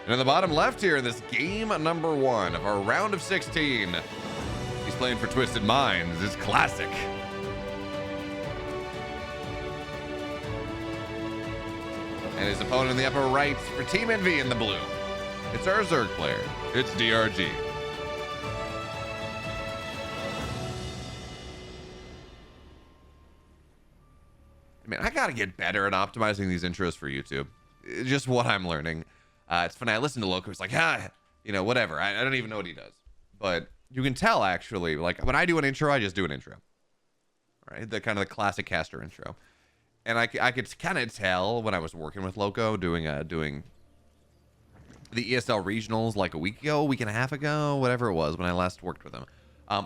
And in the bottom left here in this game number 1 of our round of 16, he's playing for Twisted Minds. It's Classic. And his opponent in the upper right for Team Envy in the blue. It's our Zerg player. It's DRG. Man, I gotta get better at optimizing these intros for YouTube. It's just what I'm learning. It's funny. I listen to Lurkers like, whatever. I don't even know what he does. But you can tell, actually, like when I do an intro, I just do an intro. Right? The kind of the classic caster intro. And I could kind of tell when I was working with Loco doing the ESL regionals like a week and a half ago, whatever it was when I last worked with him.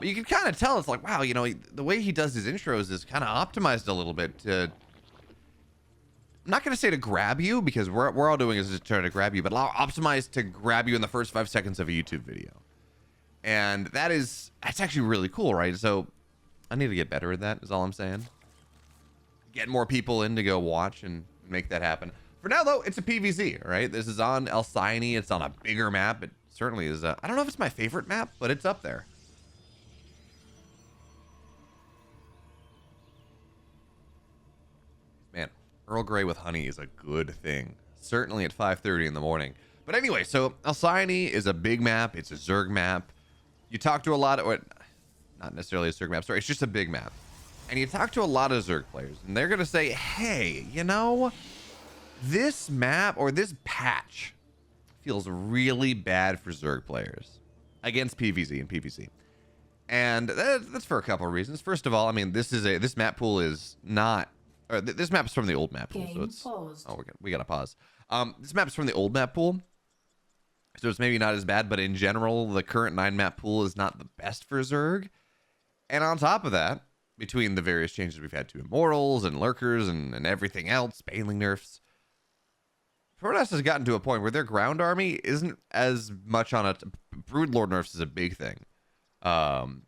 You can kind of tell it's like, wow, the way he does his intros is kind of optimized a little bit to, I'm not going to say to grab you, because we're all doing is just trying to grab you, but optimized to grab you in the first 5 seconds of a YouTube video. And that's actually really cool, right? So I need to get better at that, is all I'm saying. Get more people in to go watch and make that happen. For now, though, it's a PvZ, right? This is on Alcyone. It's on a bigger map. It certainly is. I don't know if it's my favorite map, but it's up there. Man, Earl Grey with honey is a good thing. Certainly at 5:30 in the morning. But anyway, so Alcyone is a big map. It's a Zerg map. You talk to a lot of, not necessarily a Zerg map, sorry. It's just a big map. And you talk to a lot of Zerg players, and they're going to say, hey, this map or this patch feels really bad for Zerg players against PvZ and PvC. And that's for a couple of reasons. First of all, I mean, this map pool is not, or this map is from the old map pool. So it's, we got to pause. This map is from the old map pool. So it's maybe not as bad, but in general, the current 9 map pool is not the best for Zerg. And on top of that, between the various changes we've had to Immortals and Lurkers and everything else, Baneling nerfs, Protoss has gotten to a point where their ground army isn't as much on it. Broodlord nerfs is a big thing. The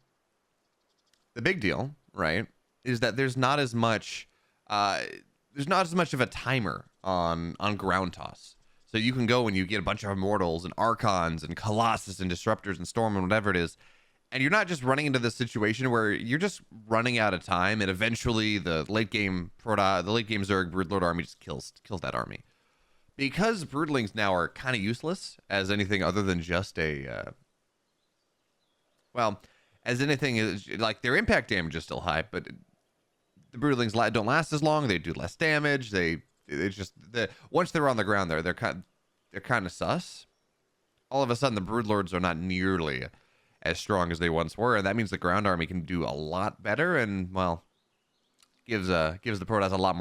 big deal, right, is that there's not as much of a timer on ground toss. So you can go and you get a bunch of Immortals and Archons and Colossus and Disruptors and Storm and whatever it is. And you're not just running into this situation where you're just running out of time, and eventually the late game Zerg Broodlord army just kills that army. Because Broodlings now are kind of useless as anything other than just as anything is, like, their impact damage is still high, but the Broodlings don't last as long. They do less damage. Once they're on the ground they're kind of sus. All of a sudden the Broodlords are not nearly as strong as they once were, and that means the ground army can do a lot better, and gives the Protoss a lot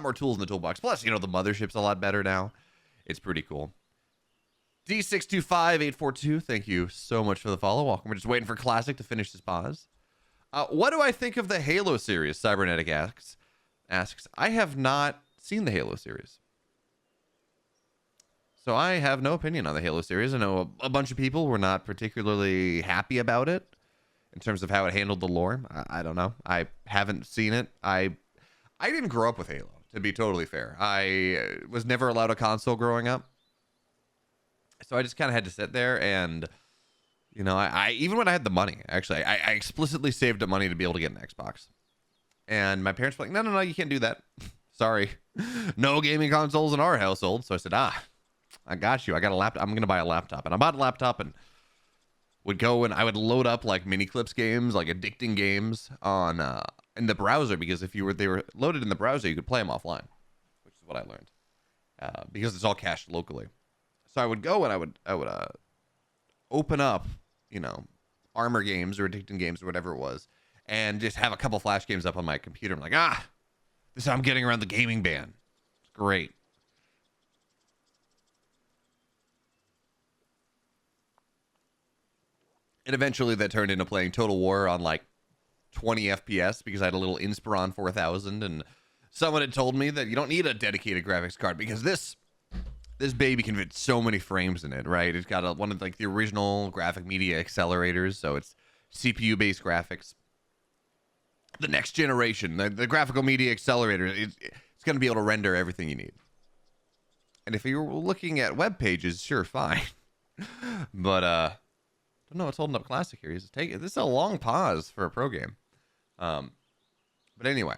more tools in the toolbox. Plus, the mothership's a lot better now. It's pretty cool. D625842, thank you so much for the follow. Welcome. We're just waiting for Classic to finish this pause. What do I think of the Halo series? Cybernetic asks. I have not seen the Halo series, so I have no opinion on the Halo series. I know a bunch of people were not particularly happy about it in terms of how it handled the lore. I don't know. I haven't seen it. I didn't grow up with Halo, to be totally fair. I was never allowed a console growing up, so I just kind of had to sit there and, I even when I had the money, actually, I explicitly saved up money to be able to get an Xbox. And my parents were like, no, you can't do that. Sorry. No gaming consoles in our household. So I said, I got you. I got a laptop. I'm going to buy a laptop. And I bought a laptop and would go and I would load up like mini clips games, like addicting games on in the browser, because they were loaded in the browser, you could play them offline, which is what I learned, because it's all cached locally. So I would go and I would open up, armor games or addicting games or whatever it was, and just have a couple flash games up on my computer. I'm like, this is how I'm getting around the gaming ban. It's great. And eventually that turned into playing Total War on like 20 FPS because I had a little Inspiron 4000, and someone had told me that you don't need a dedicated graphics card because this baby can fit so many frames in it, right? It's got one of like the original graphic media accelerators, so it's CPU based graphics. The next generation, the graphical media accelerator, it's going to be able to render everything you need. And if you're looking at web pages, sure, fine. But don't know what's holding up Classic here. This is a long pause for a pro game. But anyway.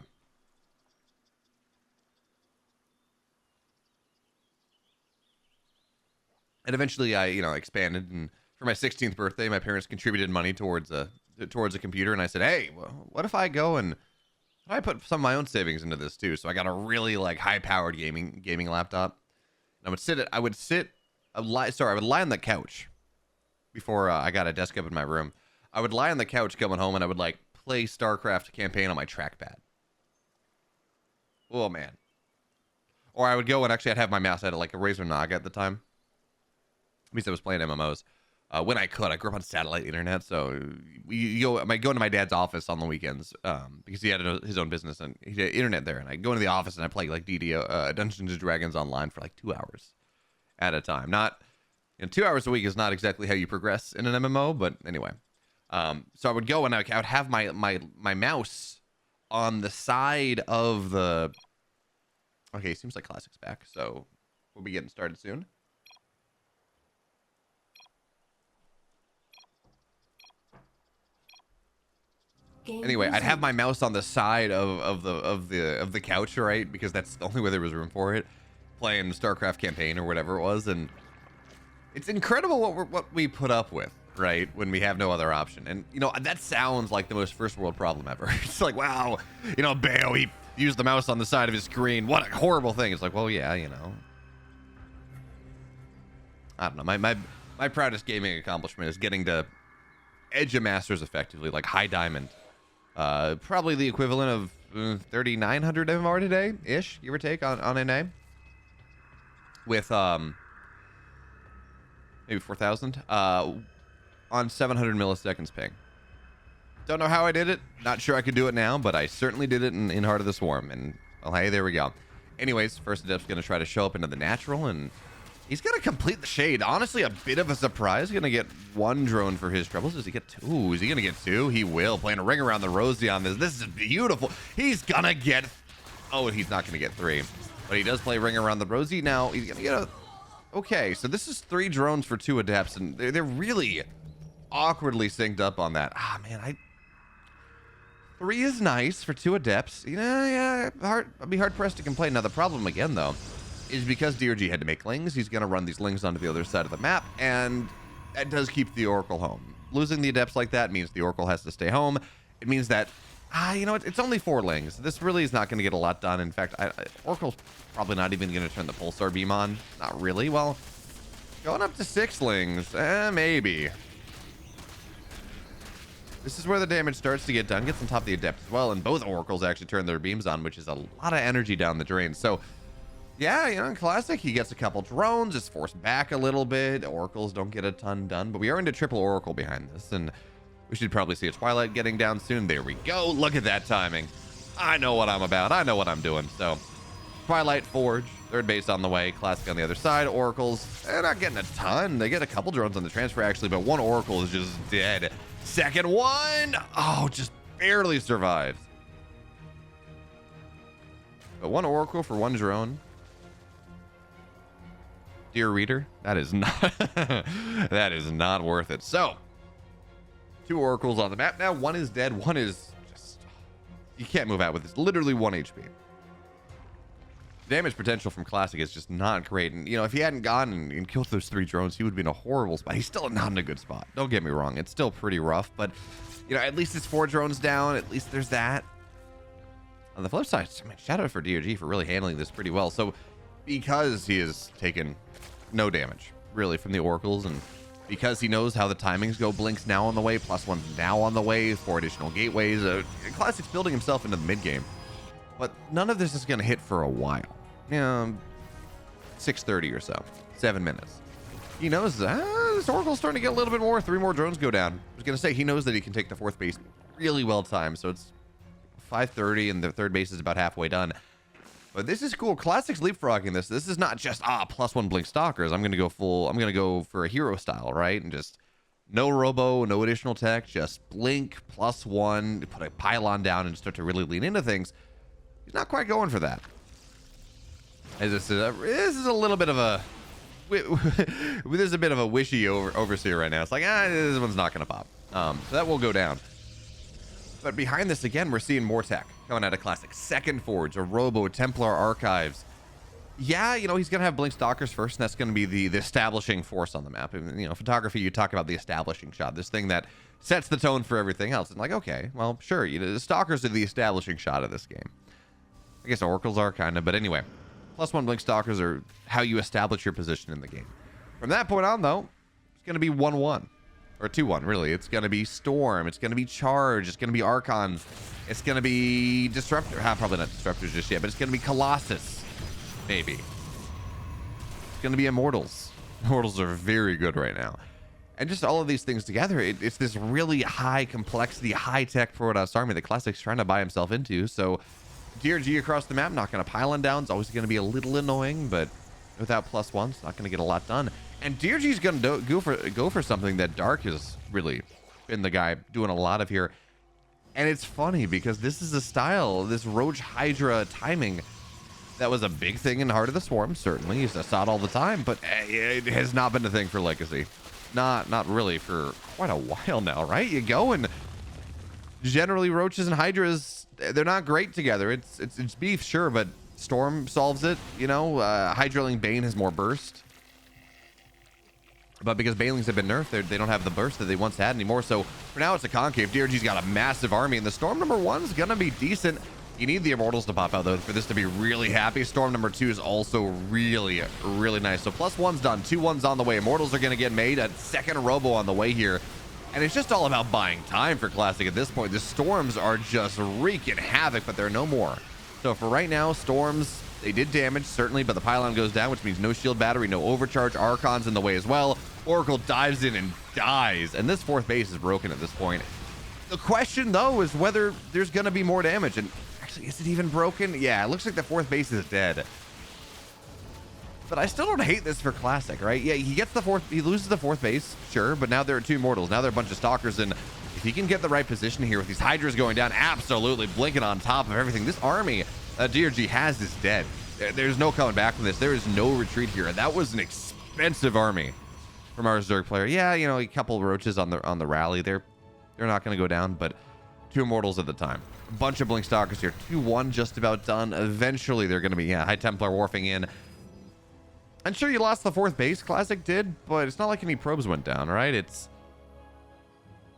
And eventually I, expanded, and for my 16th birthday, my parents contributed money towards a computer, and I said, hey, well, what if I go and I put some of my own savings into this too? So I got a really like high-powered gaming laptop. And I would lie on the couch before I got a desk up in my room. I would lie on the couch coming home, and I would like play Starcraft campaign on my trackpad. Oh man. Or I would go and actually I'd have my mouse. I had like a Razer Naga at the time, because I was playing MMOs when I could. I grew up on satellite internet, so I go into my dad's office on the weekends because he had his own business and he had internet there. And I go into the office and I play like Dungeons and Dragons online for like 2 hours at a time. Not 2 hours a week is not exactly how you progress in an MMO, but anyway. So I would go and I would have my mouse on the side of the. Okay, seems like Classic's back, so we'll be getting started soon. Anyway, I'd have my mouse on the side of the couch, right? Because that's the only way there was room for it. Playing Starcraft campaign or whatever it was, and it's incredible what we put up with, right? When we have no other option. And that sounds like the most first world problem ever. It's like, wow, Beo, he used the mouse on the side of his screen. What a horrible thing. It's like, well, yeah, I don't know. My proudest gaming accomplishment is getting to edge a masters effectively, like high diamond. Probably the equivalent of 3,900 MMR today ish, give or take, on NA, with maybe 4,000 on 700 milliseconds ping. Don't know how I did it. Not sure I could do it now, but I certainly did it in Heart of the Swarm. And well, hey, there we go. Anyways, first adept's gonna try to show up into the natural, and he's gonna complete the shade. Honestly, a bit of a surprise. Gonna get 1 drone for his troubles. Does he get 2? Is he gonna get 2? He will. Playing a ring around the rosy on this. This is beautiful. He's gonna get. Oh, he's not gonna get 3, but he does play ring around the rosy. Now he's gonna get a. Okay, so this is 3 drones for 2 adepts, and they're really awkwardly synced up on that. Ah, man, 3 is nice for 2 adepts. Yeah, I'd be hard pressed to complain. Now the problem again, though, is because DRG had to make lings, he's going to run these lings onto the other side of the map, and that does keep the Oracle home. Losing the adepts like that means the Oracle has to stay home. It means that, it's only 4 lings. This really is not going to get a lot done. In fact, Oracle's probably not even going to turn the Pulsar beam on. Not really. Well, going up to 6 lings, maybe. This is where the damage starts to get done. Gets on top of the adept as well, and both Oracles actually turn their beams on, which is a lot of energy down the drain. So, yeah, in Classic, he gets a couple drones. It's forced back a little bit. Oracles don't get a ton done, but we are into triple Oracle behind this, and we should probably see a Twilight getting down soon. There we go. Look at that timing. I know what I'm about. I know what I'm doing. So, Twilight, Forge, third base on the way. Classic on the other side. Oracles, they're not getting a ton. They get a couple drones on the transfer, actually, but 1 Oracle is just dead. Second one, just barely survives. But 1 Oracle for 1 drone. Dear reader, that is not worth it. So, 2 Oracles on the map now. 1 is dead. 1 is just, you can't move out with this. Literally 1 HP. Damage potential from Classic is just not great. And, if he hadn't gone and killed those 3 drones, he would be in a horrible spot. He's still not in a good spot. Don't get me wrong. It's still pretty rough. But, at least it's 4 drones down. At least there's that. On the flip side, shout out for DRG for really handling this pretty well. So, because he has taken no damage, really, from the Oracles, and because he knows how the timings go, Blink's now on the way, +1's now on the way, 4 additional gateways. Classic's building himself into the mid-game. But none of this is going to hit for a while. 6:30 or so. 7 minutes. He knows this Oracle's starting to get a little bit more. 3 more drones go down. I was going to say, he knows that he can take the 4th base really well timed. So it's 5:30 and the 3rd base is about halfway done. But this is cool. Classic's leapfrogging this. This is not just, +1 Blink Stalkers. I'm going to go for a hero style, right? And just no robo, no additional tech, just Blink +1, put a pylon down and start to really lean into things. He's not quite going for that. As this is a little bit of a there's a bit of a wishy overseer right now. It's like, this one's not gonna pop. So that will go down. But behind this again, we're seeing more tech coming out of Classic. Second Forge, a Robo, Templar Archives. Yeah, you know, he's gonna have Blink Stalkers first, and that's gonna be the establishing force on the map. And, you know, photography, you talk about the establishing shot, this thing that sets the tone for everything else. And like, okay, well, sure, you know, the Stalkers are the establishing shot of this game. I guess Oracles are kind of, but anyway, +1 Blink Stalkers are how you establish your position in the game. From that point on, though, it's gonna be 1-1. Or 2-1, really. It's going to be Storm. It's going to be Charge. It's going to be Archons. It's going to be Disruptor. Probably not Disruptors just yet, but it's going to be Colossus. Maybe. It's going to be Immortals. Immortals are very good right now. And just all of these things together, it's this really high complexity, high-tech Protoss army that Classic's trying to buy himself into. So DRG across the map, not going to pile on down. It's always going to be a little annoying, but without +1, it's not going to get a lot done. And DRG's going to go for something that Dark has really been the guy doing a lot of here. And it's funny because this is a style, this Roach Hydra timing, that was a big thing in Heart of the Swarm, certainly. You saw it all the time, but it has not been a thing for Legacy. Not really for quite a while now, right? You go and generally Roaches and Hydras, they're not great together. It's beef, sure, but Storm solves it, you know. Hydraling Bane has more burst. But because Banelings have been nerfed, they don't have the burst that they once had anymore. So for now, it's a concave. DRG's got a massive army, and the Storm number 1's gonna be decent. You need the Immortals to pop out, though, for this to be really happy. Storm number 2 is also really, really nice. So +1's done, 2-1's on the way. Immortals are gonna get made. A second Robo on the way here. And it's just all about buying time for Classic at this point. The Storms are just wreaking havoc, but they're no more. So for right now, Storms, they did damage, certainly, but the pylon goes down, which means no shield battery, no overcharge. Archon's in the way as well. Oracle dives in and dies, and this 4th base is broken at this point. The question, though, is whether there's going to be more damage. And actually, is it even broken? Yeah, it looks like the 4th base is dead. But I still don't hate this for Classic, right? Yeah, he gets the 4th, he loses the 4th base, sure, but now there are 2 Immortals. Now there are a bunch of Stalkers, and if he can get the right position here with these Hydras going down, absolutely blinking on top of everything. This army DRG has is dead. There's no coming back from this. There is no retreat here. And that was an expensive army from our Zerg player. Yeah, you know, a couple Roaches on the rally. They're not going to go down, but 2 Immortals at the time. A bunch of Blink Stalkers here. 2-1 just about done. Eventually, they're going to be, yeah, High Templar warfing in. I'm sure you lost the 4th base, Classic did, but it's not like any probes went down, right? It's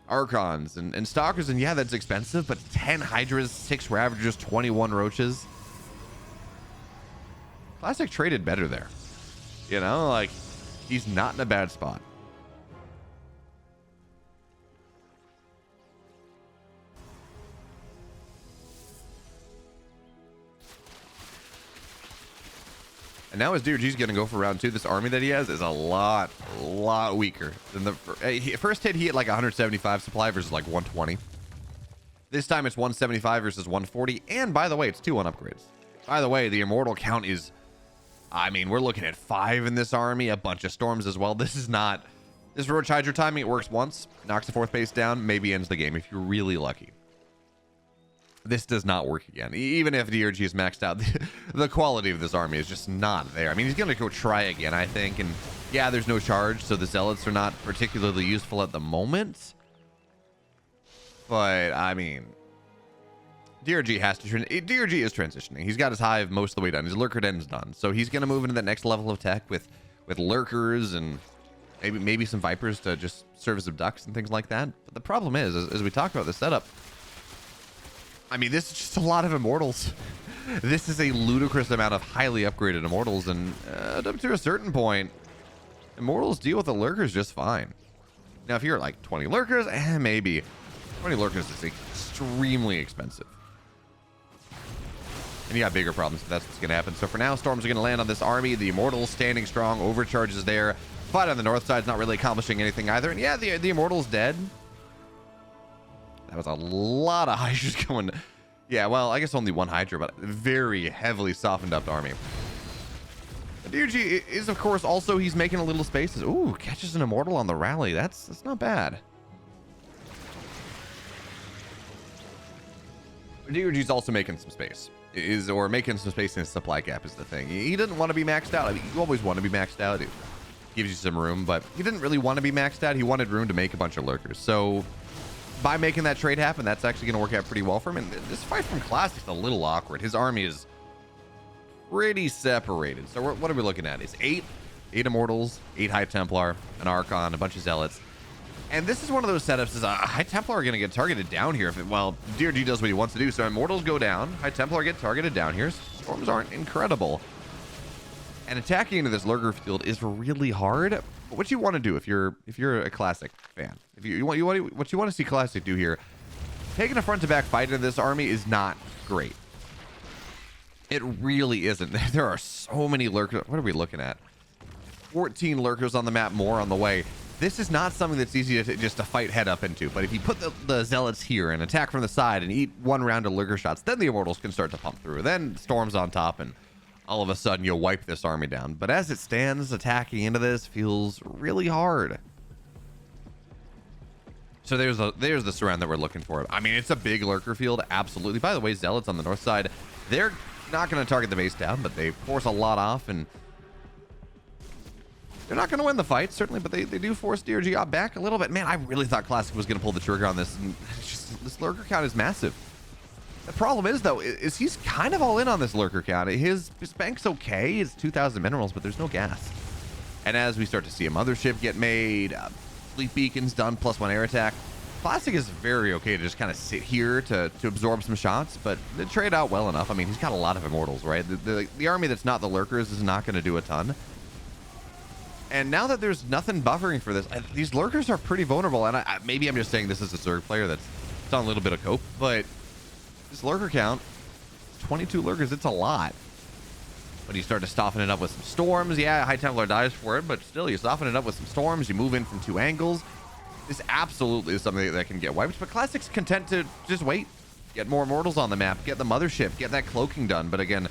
Archons and Stalkers, and yeah, that's expensive, but 10 Hydras, 6 Ravagers, 21 Roaches. Classic traded better there. You know, like, he's not in a bad spot. And now as DRG's going to go for round 2, this army that he has is a lot weaker than the first hit. He hit like 175 supply versus like 120. This time it's 175 versus 140. And by the way, it's 2-1 upgrades. By the way, the Immortal count is, I mean, we're looking at 5 in this army, a bunch of Storms as well. This is not, this Roach Hydra timing, it works once, knocks the 4th base down, maybe ends the game if you're really lucky. This does not work again. Even if DRG is maxed out, the quality of this army is just not there. I mean, he's going to go try again, I think. And yeah, there's no charge, so the Zealots are not particularly useful at the moment. But, I mean, DRG has to... DRG is transitioning. He's got his hive most of the way done. His Lurker den's done. So he's going to move into the next level of tech with Lurkers and maybe some Vipers to just serve as abducts and things like that. But the problem is, as we talk about the setup, I mean, this is just a lot of Immortals. This is a ludicrous amount of highly upgraded Immortals, and up to a certain point, Immortals deal with the Lurkers just fine. Now, if you're like 20 Lurkers, maybe. 20 Lurkers is extremely expensive. And you got bigger problems if that's what's going to happen. So for now, Storms are going to land on this army. The Immortals standing strong, overcharge is there. Fight on the north side is not really accomplishing anything either. And yeah, the Immortal's dead. That was a lot of Hydras going. Yeah, well, I guess only 1 Hydra, but very heavily softened up army. DRG is, of course, also, he's making a little spaces. Ooh, catches an Immortal on the rally. That's not bad. DRG's also making some space. is, or making some space in his supply cap is the thing. He didn't want to be maxed out. I mean, you always want to be maxed out. It gives you some room, but he didn't really want to be maxed out. He wanted room to make a bunch of lurkers. So by making that trade happen, that's actually going to work out pretty well for him. And this fight from Classic's a little awkward. His army is pretty separated. So what are we looking at? It's 8 Immortals, 8 High Templar, an Archon, a bunch of Zealots. And this is one of those setups is High Templar are going to get targeted down here. Well, DRG does what he wants to do. So Immortals go down. High Templar get targeted down here. Storms aren't incredible. And attacking into this Lurker field is really hard. But what you want to do if you're a Classic fan, what you want to see Classic do here, taking a front to back fight into this army is not great. It really isn't. There are so many Lurkers. What are we looking at? 14 Lurkers on the map, more on the way. This is not something that's easy to just to fight head up into, but if you put the Zealots here and attack from the side and eat one round of Lurker shots, then the Immortals can start to pump through. Then Storm's on top, and all of a sudden you'll wipe this army down. But as it stands, attacking into this feels really hard. So there's the surround that we're looking for. I mean, it's a big Lurker field, absolutely. By the way, Zealots on the north side, they're not going to target the base down, but they force a lot off, and they're not going to win the fight, certainly, but they do force DRG out back a little bit. Man, I really thought Classic was going to pull the trigger on this. And this Lurker count is massive. The problem is, though, is he's kind of all in on this Lurker count. His bank's okay. It's 2,000 minerals, but there's no gas. And as we start to see a mothership get made, fleet beacons done, +1 air attack, Classic is very okay to just kind of sit here to absorb some shots, but they trade out well enough. I mean, he's got a lot of Immortals, right? The army that's not the Lurkers is not going to do a ton. And now that there's nothing buffering for this, these Lurkers are pretty vulnerable. And maybe I'm just saying this as a Zerg player that's on a little bit of cope, but this Lurker count, 22 Lurkers, it's a lot. But you start to soften it up with some storms. Yeah, High Templar dies for it, but still, you soften it up with some storms. You move in from 2 angles. This absolutely is something that can get wiped, but Classic's content to just wait, get more Immortals on the map, get the mothership, get that cloaking done. But again,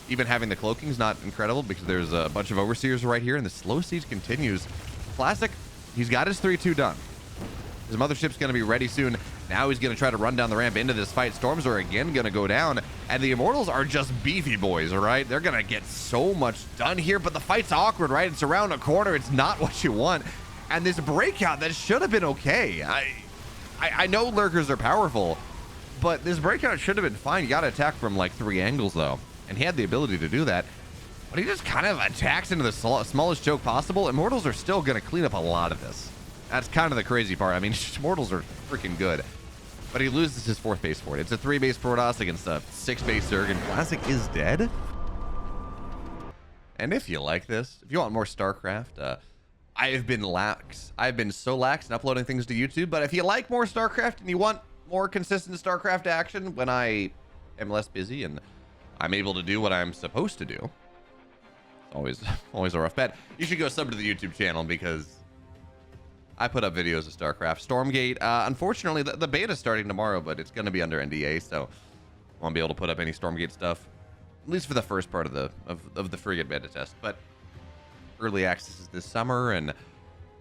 even having the cloaking is not incredible because there's a bunch of Overseers right here, and the slow siege continues. Classic, he's got his 3-2 done. His mothership's going to be ready soon. Now he's going to try to run down the ramp into this fight. Storms are again going to go down, and the Immortals are just beefy boys, all right? They're going to get so much done here, but the fight's awkward, right? It's around a corner. It's not what you want. And this breakout, that should have been okay. I know Lurkers are powerful, but this breakout should have been fine. You got to attack from like 3 angles, though. And he had the ability to do that, but he just kind of attacks into the smallest choke possible. Immortals are still going to clean up a lot of this. That's kind of the crazy part. I mean, Immortals are freaking good, but he loses his 4th base for it. It's a 3-base Protoss against a 6-base Zerg, and Classic is dead. And if you like this, if you want more Starcraft, I have been lax. I've been so lax in uploading things to YouTube, but if you like more Starcraft and you want more consistent Starcraft action when I am less busy and I'm able to do what I'm supposed to do, it's always a rough bet, you should go sub to the YouTube channel because I put up videos of Starcraft. Stormgate, unfortunately, the beta's starting tomorrow, but it's going to be under NDA, so I won't be able to put up any Stormgate stuff, at least for the first part of the frigate beta test. But early access is this summer, and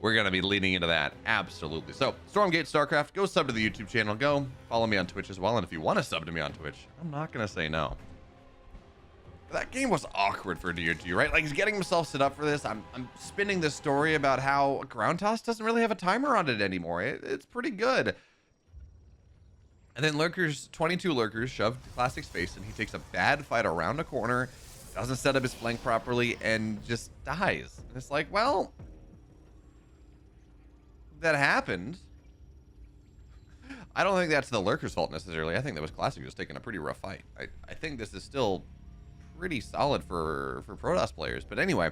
we're going to be leaning into that. Absolutely. So Stormgate Starcraft, go sub to the YouTube channel. Go follow me on Twitch as well. And if you want to sub to me on Twitch, I'm not going to say no. That game was awkward for DRG, right? Like, he's getting himself set up for this. I'm spinning this story about how Ground Toss doesn't really have a timer on it anymore. It's pretty good. And then Lurkers, 22 Lurkers shove Classic's face, and he takes a bad fight around a corner, doesn't set up his flank properly, and just dies. And it's like, well, that happened. I don't think that's the Lurker's fault necessarily. I think that was Classic just taking a pretty rough fight. I think this is still pretty solid for Protoss players. But anyway,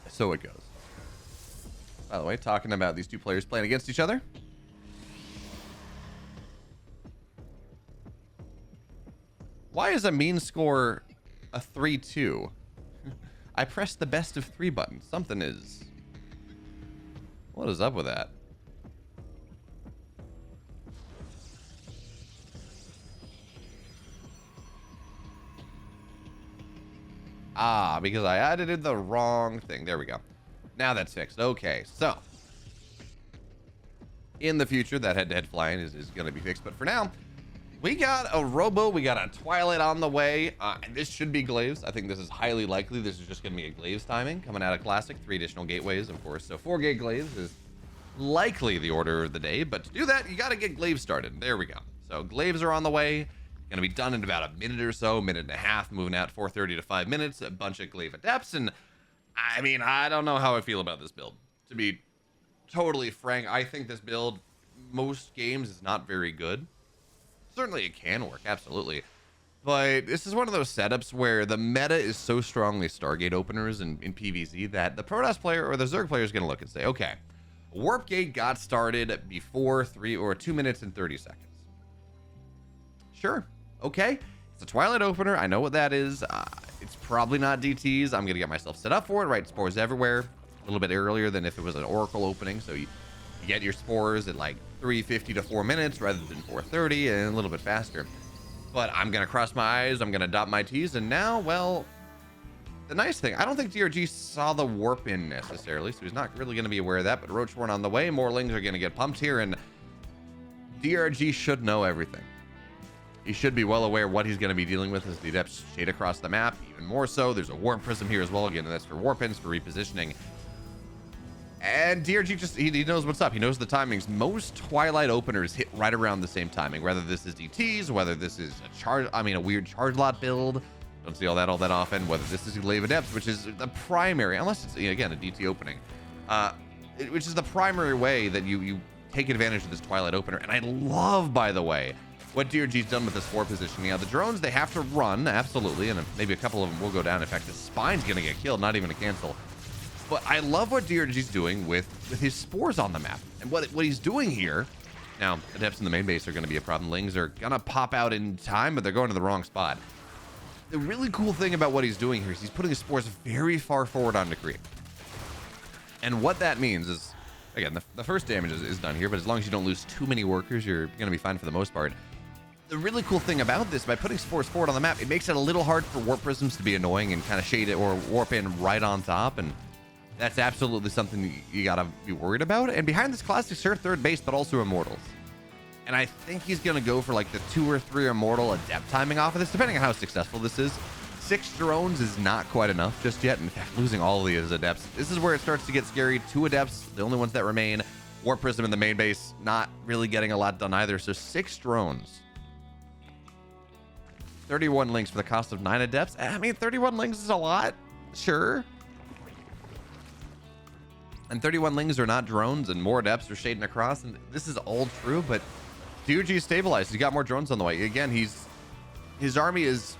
so it goes. By the way, talking about these two players playing against each other. Why is a mean score a 3-2? I pressed the best of 3 button. Something is... What is up with that? Ah, because I edited the wrong thing. There we go. Now that's fixed. Okay, so in the future, that head-to-head flying is going to be fixed. But for now, We got a Robo, we got a Twilight on the way, and this should be Glaives. I think this is highly likely. This is just going to be a Glaives timing coming out of Classic. 3 additional gateways, of course. So 4 gate Glaives is likely the order of the day, but to do that, you got to get Glaives started. There we go. So Glaives are on the way. Going to be done in about a minute or so, minute and a half, moving out 4:30 to 5 minutes. A bunch of Glaive Adepts, and I mean, I don't know how I feel about this build. To be totally frank, I think this build, most games, is not very good. Certainly it can work, absolutely. But this is one of those setups where the meta is so strongly Stargate openers in PvZ that the Protoss player or the Zerg player is going to look and say, okay, Warp Gate got started before 2 minutes and 30 seconds. Sure, okay. It's a Twilight opener. I know what that is. It's probably not DTs. I'm going to get myself set up for it, right? Spores everywhere. A little bit earlier than if it was an Oracle opening. So you get your spores at like 3:50 to 4 minutes rather than 4:30, and a little bit faster. But I'm going to cross my eyes. I'm going to dot my T's. And now, well, the nice thing, I don't think DRG saw the warp in necessarily, so he's not really going to be aware of that. But Roachborn on the way. More Lings are going to get pumped here, and DRG should know everything. He should be well aware what he's going to be dealing with as the Adepts shade across the map. Even more so, there's a Warp Prism here as well. Again, that's for warp ins, for repositioning. And DRG just, he knows what's up. He knows the timings. Most Twilight openers hit right around the same timing, whether this is DTs, whether this is a weird charge lot build. Don't see all that often. Whether this is Glaive Adepts, which is the primary, unless it's, again, a DT opening, which is the primary way that you take advantage of this Twilight opener. And I love, by the way, what DRG's done with this 4 positioning. Now, the drones, they have to run, absolutely, and maybe a couple of them will go down. In fact, the Spine's going to get killed, not even a cancel. But I love what DRG's doing with his spores on the map. And what he's doing here, now, Adepts in the main base are going to be a problem. Lings are going to pop out in time, but they're going to the wrong spot. The really cool thing about what he's doing here is he's putting his spores very far forward on Decree. And what that means is, again, the first damage is done here, but as long as you don't lose too many workers, you're going to be fine for the most part. The really cool thing about this, by putting spores forward on the map, it makes it a little hard for warp prisms to be annoying and kind of shade it or warp in right on top, and that's absolutely something you gotta be worried about. And behind this Classic, sure, 3rd base, but also Immortals. And I think he's gonna go for like the 2 or 3 Immortal Adept timing off of this, depending on how successful this is. 6 drones is not quite enough just yet. In fact, losing all of these Adepts, this is where it starts to get scary. 2 Adepts, the only ones that remain. Warp Prism in the main base, not really getting a lot done either. So 6 drones. 31 Lings for the cost of 9 Adepts. I mean, 31 Lings is a lot, sure. And 31 Lings are not drones, and more Adepts are shading across, and this is all true, but DRG is stabilized. He's got more drones on the way. Again, his army is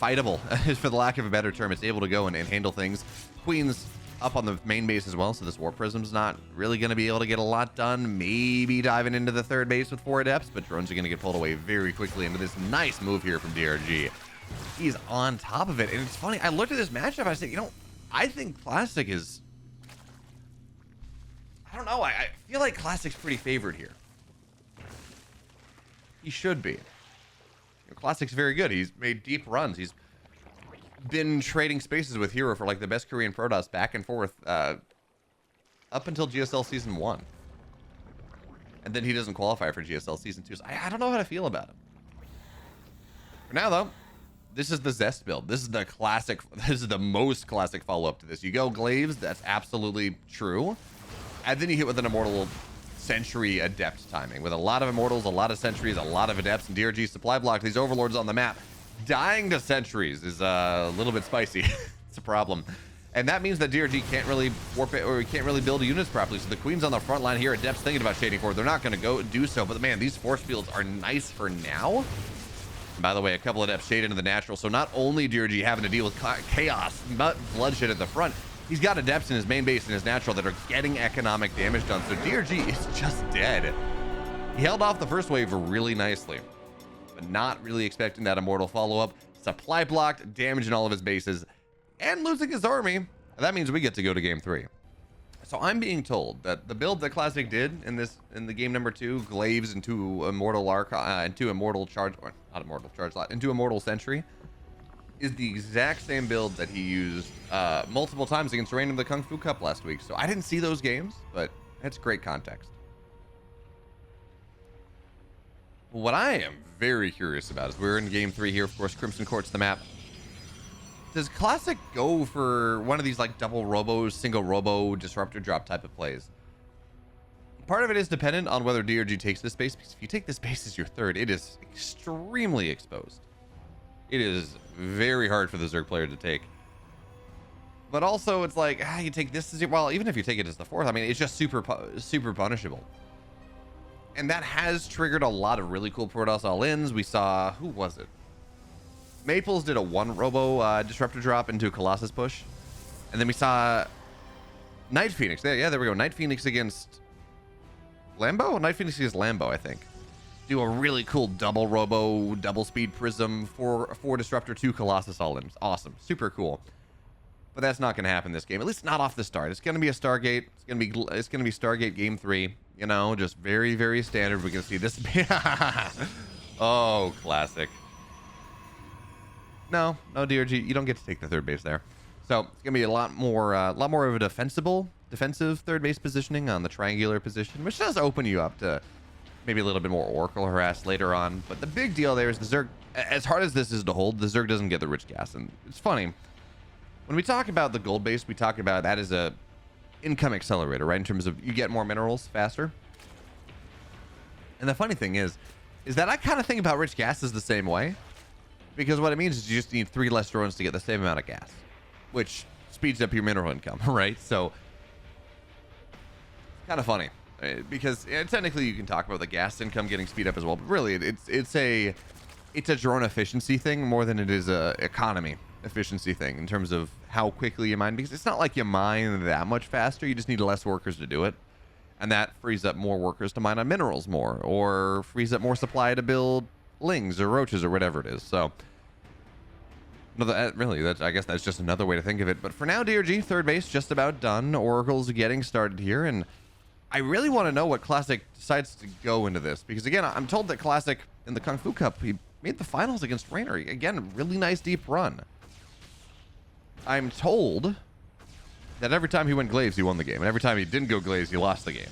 fightable, for the lack of a better term. It's able to go and handle things. Queen's up on the main base as well, so this Warp Prism's not really going to be able to get a lot done. Maybe diving into the 3rd base with 4 Adepts, but drones are going to get pulled away very quickly into this nice move here from DRG. He's on top of it, and it's funny. I looked at this matchup, I said, you know, I think Classic is... I don't know. I feel like Classic's pretty favored here. He should be. You know, Classic's very good. He's made deep runs. He's been trading spaces with Hero for like the best Korean Protoss back and forth up until GSL Season 1. And then he doesn't qualify for GSL Season 2. So I don't know how to feel about him. For now, though, this is the Zest build. This is the classic. This is the most classic follow-up to this. You go Glaives. That's absolutely true. And then you hit with an Immortal Sentry Adept timing. With a lot of Immortals, a lot of Sentries, a lot of Adepts, and DRG supply block these Overlords on the map. Dying to Sentries is a little bit spicy. It's a problem. And that means that DRG can't really warp it, or he can't really build units properly. So the Queen's on the front line here. Adepts thinking about shading forward. They're not going to go do so. But man, these force fields are nice for now. And by the way, a couple of Adepts shade into the natural. So not only DRG having to deal with chaos, but bloodshed at the front, he's got Adepts in his main base and his natural that are getting economic damage done. So DRG is just dead. He held off the first wave really nicely, but not really expecting that Immortal follow-up. Supply blocked, damaging all of his bases, and losing his army. That means we get to go to game 3. So I'm being told that the build that Classic did in the game number 2, Glaives into Immortal into Immortal Charge, or not Immortal Charge Lot, into Immortal Sentry, is the exact same build that he used multiple times against Rain in the Kung Fu Cup last week. So I didn't see those games, but that's great context. What I am very curious about is we're in game 3 here. Of course, Crimson Court's the map. Does Classic go for one of these like double robo, single robo, disruptor drop type of plays? Part of it is dependent on whether DRG takes this base, because if you take this base as your third, it is extremely exposed. It is very hard for the Zerg player to take. But also, it's like, you take this as your, well, even if you take it as the fourth, I mean, it's just super punishable. And that has triggered a lot of really cool Protoss all-ins. We saw, who was it? Maples did a one robo disruptor drop into a Colossus push. And then we saw Night Phoenix. Yeah, there we go. Night Phoenix against Lambo? Night Phoenix against Lambo, I think. Do a really cool double robo, double speed prism, four disruptor, 2 Colossus all-ins. Awesome. Super cool. But that's not going to happen this game. At least not off the start. It's going to be a Stargate. It's going to be Stargate game 3. You know, just very, very standard. We can see this. Oh, classic. No, DRG, you don't get to take the third base there. So it's gonna be a lot more of a defensive third base positioning on the triangular position, which does open you up to maybe a little bit more Oracle harass later on. But the big deal there is the Zerg, as hard as this is to hold, the Zerg doesn't get the rich gas. And it's funny, when we talk about the gold base, we talk about that as a income accelerator, right? In terms of you get more minerals faster. And the funny thing is that I kind of think about rich gas as the same way. Because what it means is you just need 3 less drones to get the same amount of gas, which speeds up your mineral income, right? So, kind of funny, because technically you can talk about the gas income getting speed up as well, but really it's a drone efficiency thing more than it is a economy efficiency thing in terms of how quickly you mine. Because it's not like you mine that much faster; you just need less workers to do it, and that frees up more workers to mine on minerals more, or frees up more supply to build lings or roaches or whatever it is. So no, I guess that's just another way to think of it. But for now, DRG third base just about done. Oracle's getting started here, and I really want to know what Classic decides to go into this, because again, I'm told that Classic in the Kung Fu Cup, he made the finals against Rainer. Again, really nice deep run. I'm told that every time he went Glaives, he won the game, and every time he didn't go Glaives, he lost the game.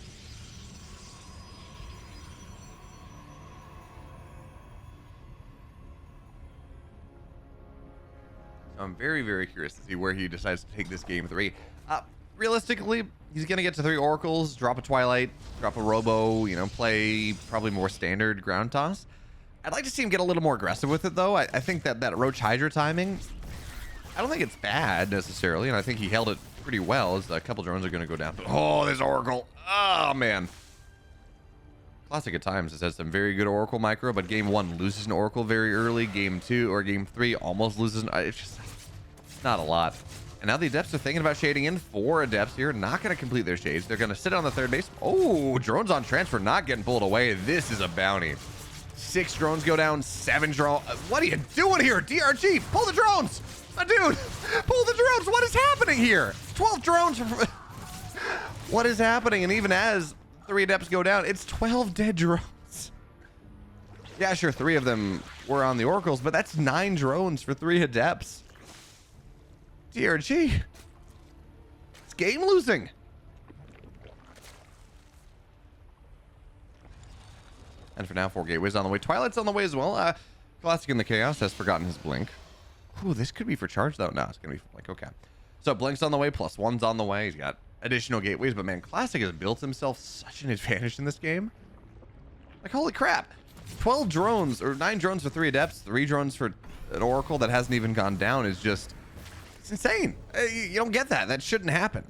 I'm very, very curious to see where he decides to take this game 3. Realistically, he's going to get to 3 Oracles, drop a Twilight, drop a Robo, you know, play probably more standard ground toss. I'd like to see him get a little more aggressive with it, though. I think that Roach Hydra timing, I don't think it's bad necessarily, and I think he held it pretty well, as a couple drones are going to go down. But, oh, there's Oracle. Oh, man. Classic at times has had some very good Oracle micro, but game 1 loses an Oracle very early. Game 2 or game 3 almost loses. It's just not a lot. And now the Adepts are thinking about shading in. 4 Adepts here, not going to complete their shades. They're going to sit on the third base. Oh, drones on transfer, not getting pulled away. This is a bounty. 6 drones go down, 7 drones. What are you doing here, DRG? Pull the drones! Dude, pull the drones! What is happening here? 12 drones. What is happening? And even as 3 Adepts go down, it's 12 dead drones. Yeah, sure, 3 of them were on the Oracles, but that's 9 drones for 3 Adepts. DRG. It's game losing. And for now, 4 Gateways on the way. Twilight's on the way as well. Classic in the Chaos has forgotten his Blink. Ooh, this could be for charge, though. No, it's going to be like, okay. So Blink's on the way, +1's on the way. He's got additional Gateways, but man, Classic has built himself such an advantage in this game. Like, holy crap. 12 drones, or 9 drones for 3 Adepts, 3 drones for an Oracle that hasn't even gone down is just... It's insane. You don't get that. That shouldn't happen.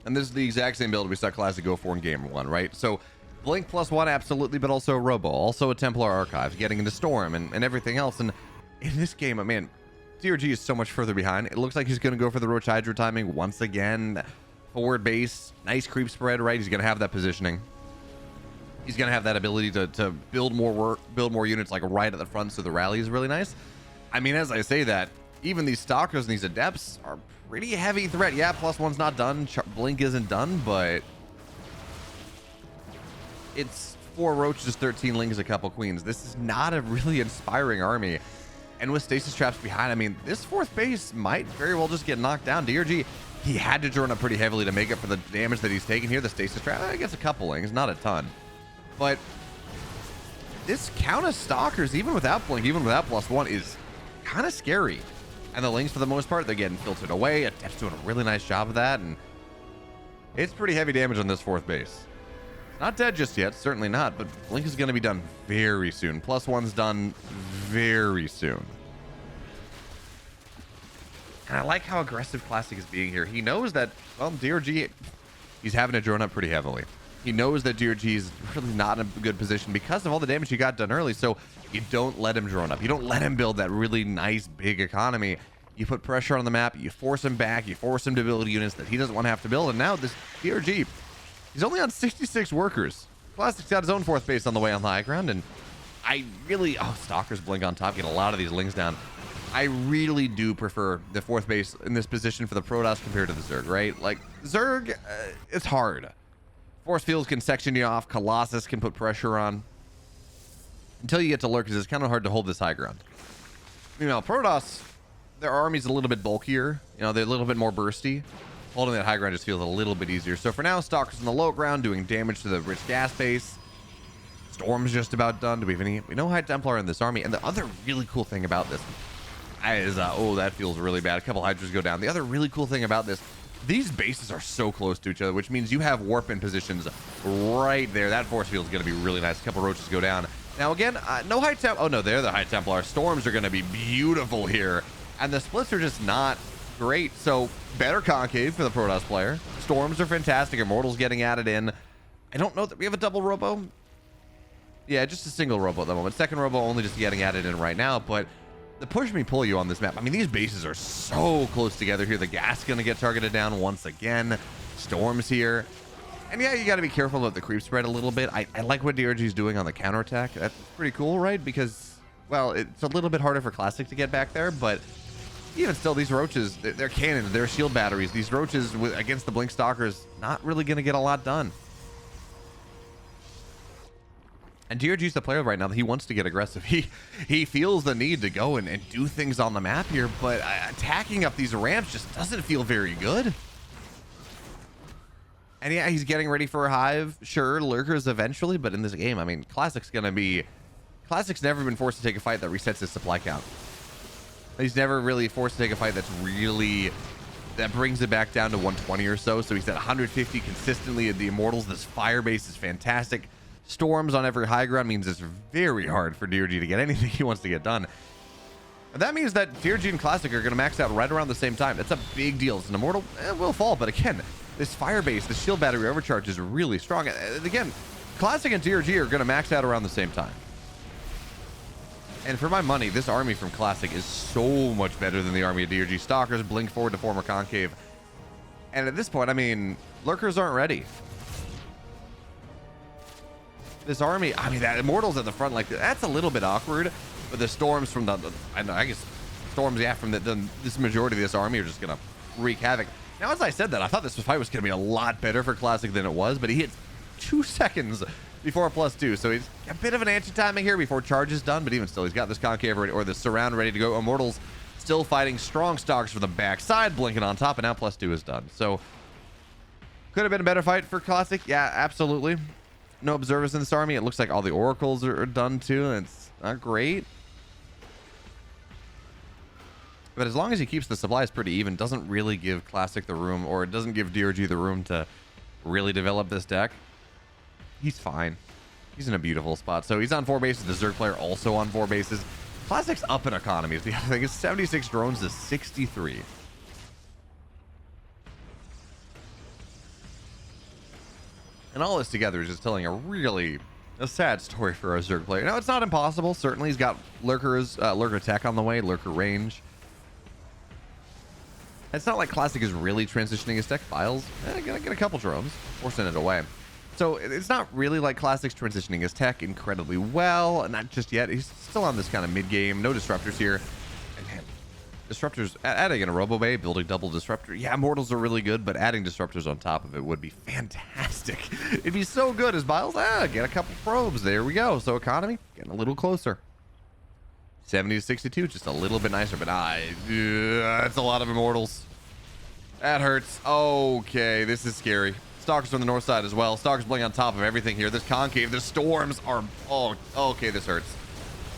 And this is the exact same build we saw Classic go for in game 1, right? So Blink +1, absolutely, but also a Robo, also a Templar Archive, getting into Storm and everything else. And in this game, man, DRG is so much further behind. It looks like he's going to go for the Roach Hydra timing once again. Forward base, nice creep spread, right? He's going to have that positioning. He's going to have that ability to build more units like right at the front, so the rally is really nice. I mean, as I say that, even these Stalkers and these Adepts are pretty heavy threat. Yeah, +1's not done. Blink isn't done, but it's 4 Roaches, 13 Lings, a couple Queens. This is not a really inspiring army. And with Stasis Traps behind, I mean, this 4th base might very well just get knocked down. DRG he had to drone up pretty heavily to make up for the damage that he's taken here. The stasis trap, I guess a couple lings, not a ton. But this count of Stalkers, even without Blink, even without +1, is kind of scary. And the lings, for the most part, they're getting filtered away. Adept's doing a really nice job of that, and it's pretty heavy damage on this 4th base. Not dead just yet, certainly not, but Blink is going to be done very soon. +1's done very soon. And I like how aggressive Classic is being here. He knows that, well, DRG, he's having to drone up pretty heavily. He knows that DRG is really not in a good position because of all the damage he got done early, so you don't let him drone up. You don't let him build that really nice, big economy. You put pressure on the map, you force him back, you force him to build units that he doesn't want to have to build, and now this DRG, he's only on 66 workers. Classic's got his own 4th base on the way on the high ground, and I really... Oh, Stalkers Blink on top, get a lot of these lings down. I really do prefer the 4th base in this position for the Protoss compared to the Zerg, right? Like, Zerg, it's hard. Force fields can section you off. Colossus can put pressure on. Until you get to Lurkers, it's kind of hard to hold this high ground. You know, Protoss, their army's a little bit bulkier. You know, they're a little bit more bursty. Holding that high ground just feels a little bit easier. So for now, Stalkers on the low ground doing damage to the rich gas base. Storm's just about done. Do we have any? We know High Templar in this army. And the other really cool thing about this is, oh, that feels really bad. A couple Hydras go down. The other really cool thing about this, these bases are so close to each other, which means you have warp in positions right there. That force field is going to be really nice. A couple roaches go down. Now, again, no High Templar. Oh, no, they're the High Templar. Storms are going to be beautiful here. And the splits are just not great. So, better concave for the Protoss player. Storms are fantastic. Immortals getting added in. I don't know that we have a double robo. Yeah, just a single robo at the moment. Second robo only just getting added in right now, but the push me pull you on this map. I mean, these bases are so close together here. The gas going to get targeted down once again. Storms here. And yeah, you got to be careful about the creep spread a little bit. I like what DRG is doing on the counterattack. That's pretty cool, right? Because, well, it's a little bit harder for Classic to get back there, but even still, these roaches, they're cannons, they're shield batteries. These roaches against the Blink Stalkers, not really going to get a lot done. And DRG's the player right now that he wants to get aggressive. He feels the need to go and do things on the map here, but attacking up these ramps just doesn't feel very good. And yeah, he's getting ready for a hive. Sure, Lurkers eventually, but in this game, I mean, Classic's never been forced to take a fight that resets his supply count. He's never really forced to take a fight that brings it back down to 120 or so. So he's at 150 consistently at the Immortals. This fire base is fantastic. Storms on every high ground means it's very hard for DRG to get anything he wants to get done. And that means that DRG and Classic are going to max out right around the same time. That's a big deal. It's an Immortal, will fall, but again, this fire base, the shield battery overcharge is really strong. And again, Classic and DRG are going to max out around the same time. And for my money, this army from Classic is so much better than the army of DRG. Stalkers blink forward to form a concave. And at this point, I mean, Lurkers aren't ready. This army, I mean, that Immortals at the front, like, that's a little bit awkward. But the storms from I guess storms, yeah, from this majority of this army are just going to wreak havoc. Now, as I said that, I thought this fight was going to be a lot better for Classic than it was, but he hits 2 seconds before +2. So he's a bit of an anti-timing here before charge is done, but even still, he's got this concave ready, or the surround ready to go. Immortals still fighting strong Stalkers from the backside, blinking on top, and now +2 is done. So could have been a better fight for Classic. Yeah, absolutely. No observers in this army. It looks like all the oracles are done too, and it's not great. But as long as he keeps the supplies pretty even, doesn't really give Classic the room, or it doesn't give DRG the room to really develop this deck, he's fine. He's in a beautiful spot. So he's on 4 bases. The Zerg player also on 4 bases. Classic's up in economies. The other thing is 76 drones to 63. And all this together is just telling a sad story for our Zerg player. Now, it's not impossible. Certainly, he's got Lurkers, Lurker tech on the way, Lurker range. It's not like Classic is really transitioning his tech files. Gonna get a couple drones, forcing it away. So it's not really like Classic's transitioning his tech incredibly well. Not just yet. He's still on this kind of mid-game. No disruptors here. And man, disruptors, adding in a Robo Bay, building double disruptor. Yeah, Mortals are really good, but adding disruptors on top of it would be fantastic. It'd be so good as Biles. Get a couple probes. There we go. So economy, getting a little closer. 70 to 62, just a little bit nicer, but it's a lot of Immortals. That hurts. Okay, this is scary. Stalkers on the north side as well. Stalkers playing on top of everything here. This concave, the storms are... Oh, okay, this hurts.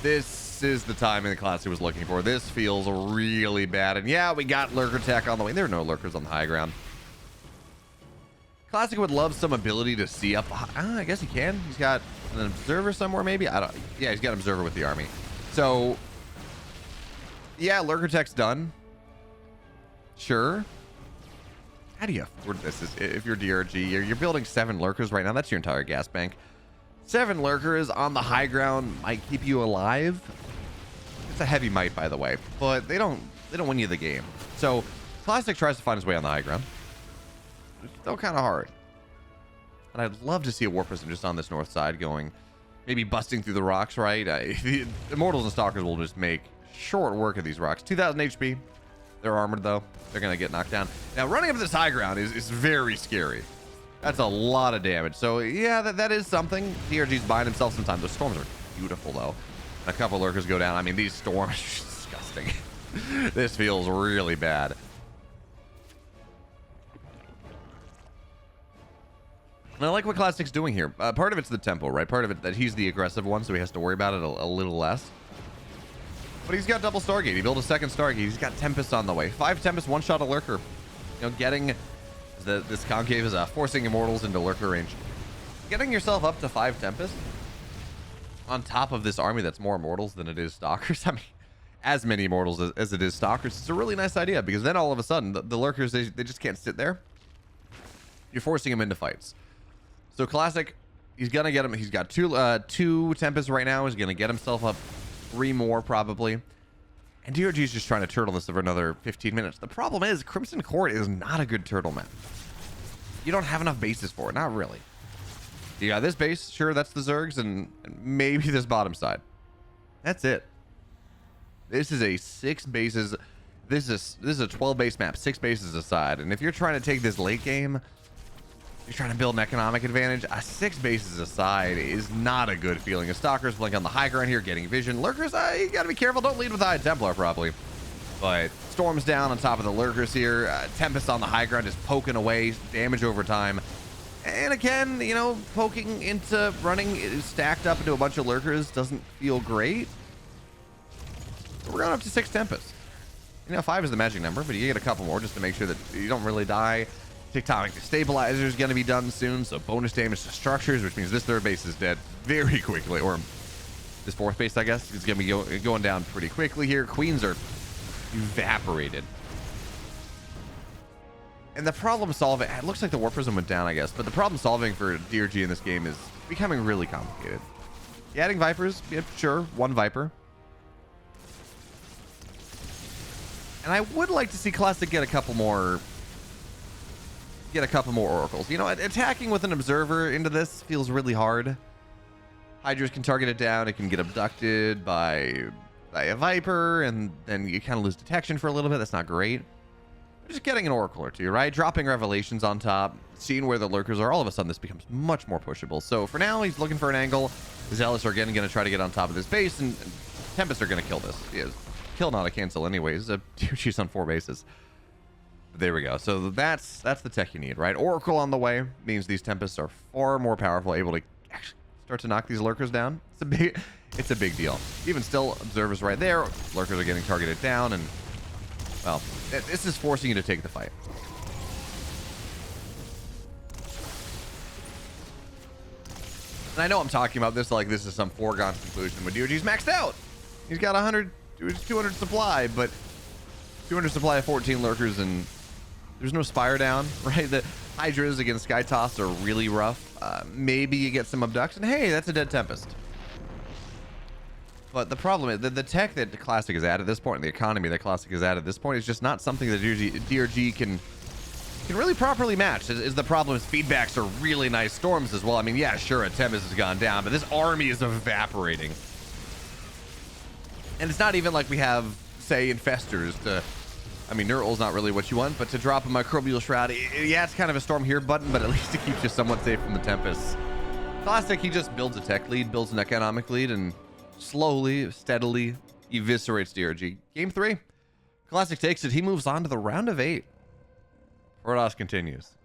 This is the timing the Classic was looking for. This feels really bad. And yeah, we got Lurker tech on the way. There are no Lurkers on the high ground. Classic would love some ability to see up. I guess he can. He's got an observer somewhere, maybe. I don't. Yeah, he's got an observer with the army. So, yeah, Lurker tech's done. Sure. How do you afford this? If you're DRG, you're building 7 Lurkers right now. That's your entire gas bank. 7 Lurkers on the high ground might keep you alive. It's a heavy might, by the way, but they don't win you the game. So, Classic tries to find his way on the high ground. It's still kind of hard. And I'd love to see a War Prism just on this north side going, maybe busting through the rocks, right? The Immortals and Stalkers will just make short work of these rocks. 2,000 HP. They're armored, though. They're going to get knocked down. Now, running up this high ground is very scary. That's a lot of damage. So, yeah, that is something. DRG's buying himself sometimes. The storms are beautiful, though. A couple Lurkers go down. I mean, these storms are disgusting. This feels really bad. And I like what Classic's doing here. Part of it's the tempo, right? Part of it that he's the aggressive one, so he has to worry about it a little less. But he's got double Stargate. He built a second Stargate. He's got Tempest on the way. 5 Tempest, 1 shot a Lurker. You know, getting this concave is forcing Immortals into Lurker range. Getting yourself up to 5 Tempest on top of this army that's more Immortals than it is Stalkers. I mean, as many Immortals as it is Stalkers. It's a really nice idea because then all of a sudden the Lurkers, they just can't sit there. You're forcing them into fights. So Classic, he's gonna get him. He's got two Tempests right now. He's gonna get himself up 3 more probably. And DRG is just trying to turtle this for another 15 minutes. The problem is Crimson Court is not a good turtle map. You don't have enough bases for it. Not really. You got this base. Sure, that's the Zergs and maybe this bottom side. That's it. This is a 6 bases. This is a 12 base map, 6 bases aside. And if you're trying to take this late game, you're trying to build an economic advantage. 6 bases aside is not a good feeling. A Stalker's blink on the high ground here, getting vision. Lurkers, you gotta be careful. Don't lead with High Templar, probably. But Storm's down on top of the Lurkers here. Tempest on the high ground, just poking away, damage over time. And again, you know, poking into running stacked up into a bunch of Lurkers doesn't feel great. So we're going up to 6 Tempests. You know, 5 is the magic number, but you get a couple more just to make sure that you don't really die. Tectonic Destabilizer is going to be done soon, so bonus damage to structures, which means this 3rd base is dead very quickly, or this 4th base, I guess, is going to be going down pretty quickly here. Queens are evaporated. And the problem solving, it looks like the War Prism went down, I guess, but the problem solving for DRG in this game is becoming really complicated. Yeah, adding Vipers, yeah, sure, 1 Viper. And I would like to see Classic get a couple more oracles. You know, attacking with an observer into this feels really hard. Hydras can target it down. It can get abducted by a Viper, and then you kind of lose detection for a little bit. That's not great. Just getting an oracle or 2, right? Dropping revelations on top, seeing where the Lurkers are. All of a sudden, this becomes much more pushable. So for now, he's looking for an angle. Zealots are again going to try to get on top of this base, and Tempests are going to kill this. Yeah, kill, not a cancel anyways. She's on 4 bases. There we go. So that's the tech you need, right? Oracle on the way means these Tempests are far more powerful, able to actually start to knock these Lurkers down. It's a big deal. Even still, observers right there. Lurkers are getting targeted down, and well, this is forcing you to take the fight. And I know I'm talking about this like this is some foregone conclusion, but DRG's maxed out. He's got 200 supply, but 200 supply of 14 Lurkers, and there's no Spire down, right? The Hydras against Sky Toss are really rough. Maybe you get some abduction. Hey, that's a dead Tempest. But the problem is the tech that Classic is at this point, and the economy that Classic is at this point, is just not something that DRG can really properly match. Is the problem is feedbacks are really nice. Storms as well. I mean, yeah, sure, a Tempest has gone down, but this army is evaporating. And it's not even like we have, say, Infestors to... I mean, Nurtle's not really what you want, but to drop a Microbial Shroud, yeah, it's kind of a Storm here button, but at least it keeps you somewhat safe from the Tempests. Classic, he just builds a tech lead, builds an economic lead, and slowly, steadily eviscerates DRG. Game 3. Classic takes it. He moves on to the round of 8. Protoss continues.